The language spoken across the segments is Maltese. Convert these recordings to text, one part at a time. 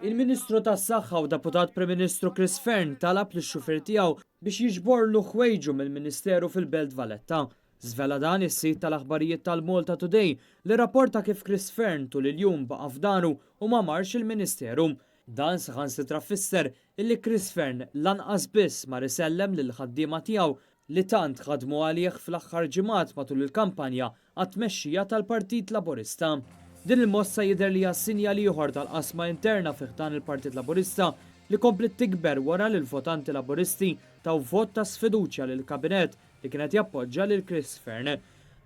Il-Ministru tas-Saħħa u Deputat Prim Ministru Chris Fern talab lix-xufier tiegħu biex jiġborlu ħwejġu mill-Ministeru fil-Belt Valletta. Żvela dan is-sit tal-aħbarijiet tal-Malta Today li rapporta kif Chris Fern tul il-jum baqa' f'daru u ma marx il-Ministeru. Dan saħansitra fisser illi Chris Fern lanqas biss mar isellem lil ħaddiema tiegħu li tant ħadmu għalih fl-aħħar ġimgħat matul il-kampanja għat-tmexxija tal-Partit Laburista. Din il-mossa jidher li hija sinjal ieħor tal-qasma interna fih dan il-Partit Laburista li komplet tikber wara li l-votanti Laburisti taw vot ta' sfiduċja lil kabinet li kienet jappoġġja lil Chris Fern.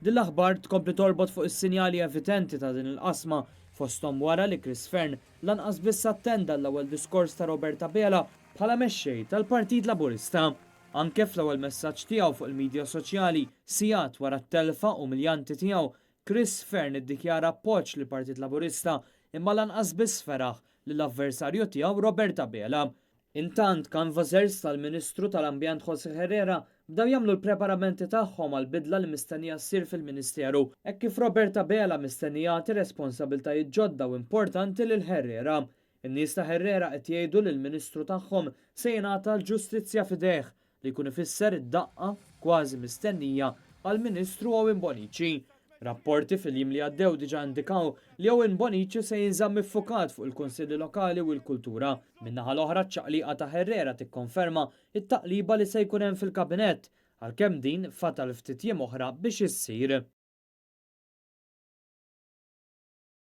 Din l-aħbar tkompli torbot fuq is-sinjali evidenti ta' din il-qasma fosthom wara li Chris Fern lanqas biss attenda l-ewwel diskors ta' Roberta Bela bħala mexxej tal-Partit Laburista. Anke fl-ewwel messaġġ tiegħu fuq il-midja soċjali sigħat wara t-telfa umiljanti tiegħu, Chris Fern iddikjara appoġġ lill Partit Laburista imma lanqas biss feraħ lill-avversarju tiegħu Roberta Bela. Intant canvassers tal-Ministru tal-Ambjent José Herrera bdew jagħmlu l-preparamenti tagħhom għal bidla li mistennija ssir fil-Ministeru, hekk kif Roberta Bela mistennija tagħti responsabbiltajiet ġodda u importanti lil Herrera. In-nies ta' Herrera qed jgħidu li l-Ministru tagħhom se jingħata l-ġustizzja f'idejh li jkun ifisser id-daqqa kważi mistennija għall-Ministru Owen Bonici. Rapporti fil-jiem li għaddew diġa indikaw li Owen Bonici se jinżamm iffukat fuq il-Kunsilli Lokali u l-Kultura. Min-naħa l-oħra ċaqliqa ta' Herrera tikkonferma it-taqliba li se jkun hemm fil-kabinett għalkemm din fatal ftit jiem oħra biex issir.